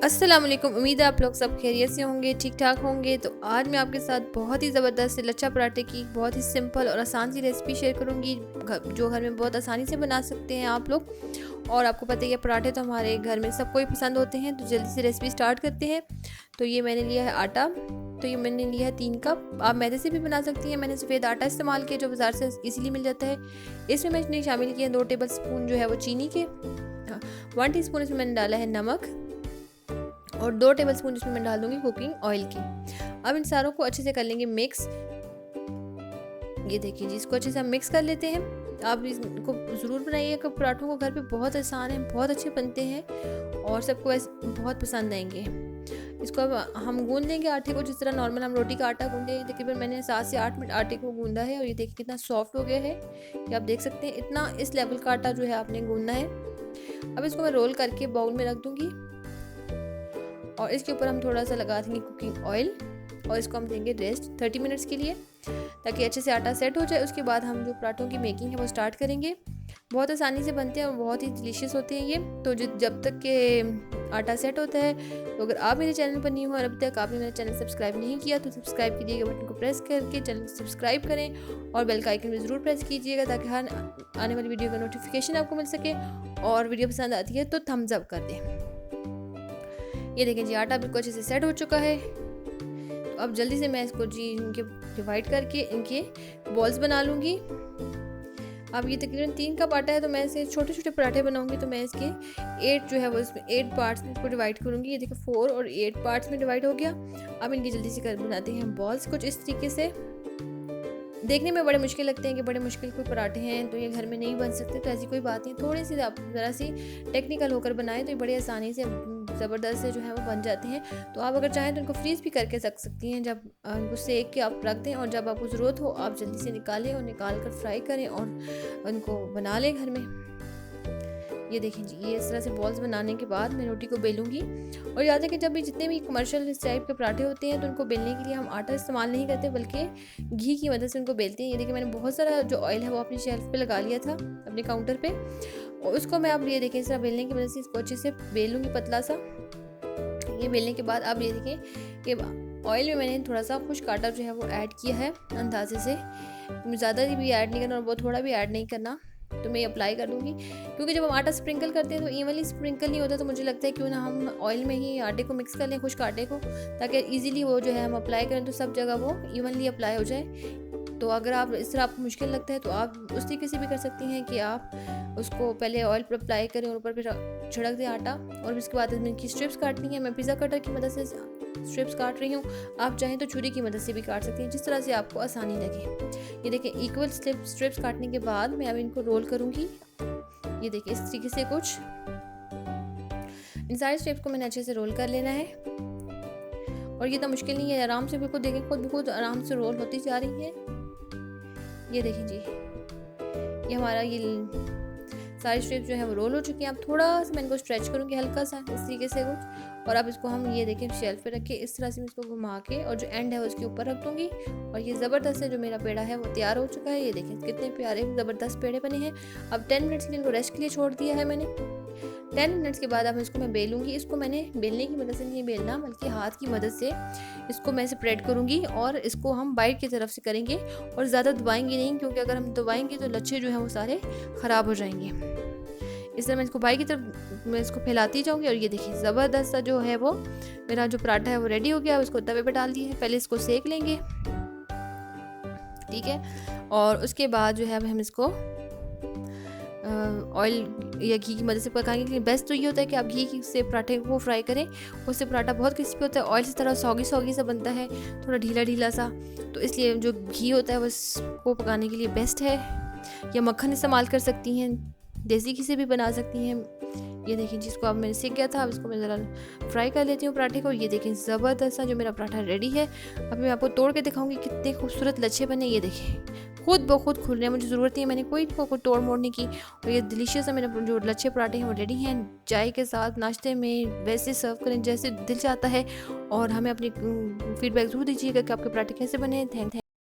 अस्सलाम वालेकुम। उम्मीद है आप लोग सब खैरियत से होंगे, ठीक ठाक होंगे। तो आज मैं आपके साथ बहुत ही ज़बरदस्त से लच्छा पराठे की बहुत ही सिंपल और आसान सी रेसिपी शेयर करूंगी, जो घर में बहुत आसानी से बना सकते हैं आप लोग। और आपको पता ही है, पराठे तो हमारे घर में सबको ही पसंद होते हैं। तो जल्दी से रेसिपी स्टार्ट करते हैं। तो ये मैंने लिया है आटा। तो ये मैंने लिया है 3 कप। आप मैदे से भी बना सकती हैं। मैंने सफ़ेद आटा इस्तेमाल किया, जो बाज़ार से इजीली मिल जाता है। इसमें मैंने शामिल किया 2 टेबल स्पून जो है वो चीनी के। 1 टीस्पून इसमें मैंने डाला है नमक और 2 टेबल स्पून इसमें मैं डाल दूंगी कुकिंग ऑयल की। अब इन सारों को अच्छे से कर लेंगे मिक्स। ये देखिए जी, इसको अच्छे से हम मिक्स कर लेते हैं। आप इसको ज़रूर बनाइएगा, पराठों को घर पे बहुत आसान है, बहुत अच्छे बनते हैं और सबको बहुत पसंद आएंगे। इसको अब हम गूंद लेंगे आटे को, जिस तरह नॉर्मल हम रोटी का आटा गूंदे। तकरीबन मैंने 7 से 8 मिनट आटे को गूंदा है और ये देखिए कितना सॉफ्ट हो गया है। ये आप देख सकते हैं, इतना इस लेवल का आटा जो है आपने गूंदना है। अब इसको मैं रोल करके बाउल में रख दूंगी और इसके ऊपर हम थोड़ा सा लगा देंगे कुकिंग ऑयल और इसको हम देंगे रेस्ट 30 मिनट्स के लिए, ताकि अच्छे से आटा सेट हो जाए। उसके बाद हम जो पराठों की मेकिंग है वो स्टार्ट करेंगे। बहुत आसानी से बनते हैं और बहुत ही डिलीशियस होते हैं ये। तो जब तक के आटा सेट होता है, तो अगर आप मेरे चैनल पर न्यू हो और अभी तक आपने मेरा चैनल सब्सक्राइब नहीं किया तो सब्सक्राइब कीजिएगा, बटन को प्रेस करके चैनल को सब्सक्राइब करें और बेल का आइकन भी ज़रूर प्रेस कीजिएगा, ताकि हर आने वाली वीडियो का नोटिफिकेशन आपको मिल सके। और वीडियो पसंद आती है तो थम्स अप कर दें। ये देखें जी, आटा बिल्कुल अच्छे से सेट हो चुका है। तो अब जल्दी से मैं इसको जी इनके डिवाइड करके इनके बॉल्स बना लूँगी। अब ये तकरीबन 3 कप आटा है, तो मैं इसे छोटे छोटे पराठे बनाऊंगी। तो मैं इसके 8 जो है वो इसमें 8 पार्ट्स में इसको डिवाइड करूँगी। ये देखिए 4 और 8 पार्ट्स में डिवाइड हो गया। अब इनकी जल्दी से कर बनाते हैं बॉल्स कुछ इस तरीके से। देखने में बड़े मुश्किल लगते हैं कि बड़े मुश्किल कोई पराठे हैं तो ये घर में नहीं बन सकते, तो ऐसी कोई बात नहीं। थोड़ी सी आप ज़रा सी टेक्निकल होकर बनाएं तो ये बड़ी आसानी से ज़बरदस्त से जो है वो बन जाते हैं। तो आप अगर चाहें तो इनको फ्रीज़ भी करके रख सकती हैं। जब उनको सेक के आप रख दें और जब आपको ज़रूरत हो आप जल्दी से निकालें और निकाल कर फ्राई करें और उनको बना लें घर में। ये देखें जी, ये इस तरह से बॉल्स बनाने के बाद मैं रोटी को बेलूंगी। और याद है कि जब भी जितने भी कमर्शियल इस टाइप के पराठे होते हैं तो उनको बेलने के लिए हम आटा इस्तेमाल नहीं करते, बल्कि घी की मदद से उनको बेलते हैं। ये देखिए, मैंने बहुत सारा जो ऑयल है वो अपनी शेल्फ पे लगा लिया था अपने काउंटर पे, और उसको मैं अब ये देखें इस तरह बेलने की मदद से इसको अच्छे से बेलूँगी पतला सा। ये बेलने के बाद अब ये देखें कि ऑयल में मैंने थोड़ा सा खुश्क आटा जो है वो ऐड किया है अंदाजे से। ज़्यादा भी ऐड नहीं करना और बहुत थोड़ा भी ऐड नहीं करना। तो मैं अप्लाई कर दूंगी, क्योंकि जब हम आटा स्प्रिंकल करते हैं तो इवनली स्प्रिंकल नहीं होता। तो मुझे लगता है क्यों ना हम ऑयल में ही आटे को मिक्स कर लें, खुश्क आटे को, ताकि इजीली वो जो है हम अप्लाई करें तो सब जगह वो इवनली अप्लाई हो जाए। तो अगर आप इस तरह आपको मुश्किल लगता है तो आप उस तरीके से भी कर सकती हैं कि आप उसको पहले ऑयल पर अप्लाई करें और ऊपर फिर छिड़क दें आटा, और उसके बाद इसमें इनकी स्ट्रिप्स काटनी है। मैं पिज़्ज़ा कटर की मदद से स्ट्रिप्स काट रही हूँ, आप चाहें तो छुरी की मदद से भी काट सकती हैं, जिस तरह से आपको आसानी लगे। ये देखिए, इक्वल स्ट्रिप्स काटने के बाद मैं अब इनको रोल करूँगी। ये देखिए इस तरीके से कुछ इन सारे स्ट्रिप्स को मैंने अच्छे से रोल कर लेना है। और ये इतना मुश्किल नहीं है, आराम से बिल्कुल देखें, खुद बहुत आराम से रोल होती जा रही है। ये देखें जी, ये हमारा ये सारी स्ट्रिप्स जो है वो रोल हो चुकी हैं। अब थोड़ा सा मैं इनको स्ट्रेच करूँगी हल्का सा इस तरीके से कुछ, और अब इसको हम ये देखें शेल्फ पे रख के इस तरह से मैं इसको घुमा के और जो एंड है वो इसके ऊपर रख दूँगी। और ये ज़बरदस्त से जो मेरा पेड़ा है वो तैयार हो चुका है। ये देखें कितने प्यारे ज़बरदस्त पेड़े बने हैं। अब 10 मिनट्स के लिए इनको रेस्ट के लिए छोड़ दिया है मैंने। 10 मिनट्स के बाद अब इसको मैं बेलूँगी। इसको मैंने बेलने की मदद से नहीं बेलना, बल्कि हाथ की मदद से इसको मैं स्प्रेड करूँगी और इसको हम बाइट की तरफ से करेंगे और ज़्यादा दबाएंगे नहीं, क्योंकि अगर हम दबाएंगे तो लच्छे जो हैं वो सारे ख़राब हो जाएंगे। इस तरह मैं इसको बाई की तरफ मैं इसको फैलाती जाऊँगी। और ये देखिए ज़बरदस्त सा जो है वो मेरा जो पराठा है वो रेडी हो गया। उसको तवे पे डाल दिया है, पहले इसको सेक लेंगे, ठीक है। और उसके बाद जो है अब हम इसको ऑयल या घी की मदद से पकाएंगे। लेकिन बेस्ट तो ये होता है कि आप घी से पराठे को फ्राई करें, उससे पराठा बहुत क्रिस्पी होता है। ऑयल से तरह सौगी सौगी सा बनता है, थोड़ा ढीला ढीला सा, तो इसलिए जो घी होता है वो इसको पकाने के लिए बेस्ट है। या मक्खन इस्तेमाल कर सकती हैं, देसी घी से भी बना सकती हैं। ये देखिए जिसको अब मैंने सीख गया था, अब इसको मैं ज़रा फ्राई कर लेती हूँ पराठे को। ये देखें ज़बरदस्त सा जो मेरा पराठा रेडी है। अब मैं आपको तोड़ के दिखाऊंगी कितने खूबसूरत लच्छे बने। ये देखें खुद ब खुद खुल रहे हैं, मुझे ज़रूरत नहीं है, मैंने कोई तोड़ मोड़ने की। और ये डिलीशियस है, मेरे जो लच्छे पराठे हैं वो रेडी हैं। चाय के साथ, नाश्ते में, वैसे सर्व करें जैसे दिल चाहता है। और हमें अपनी फीडबैक ज़रूर दीजिएगा कि आपके पराठे कैसे बने। थैंक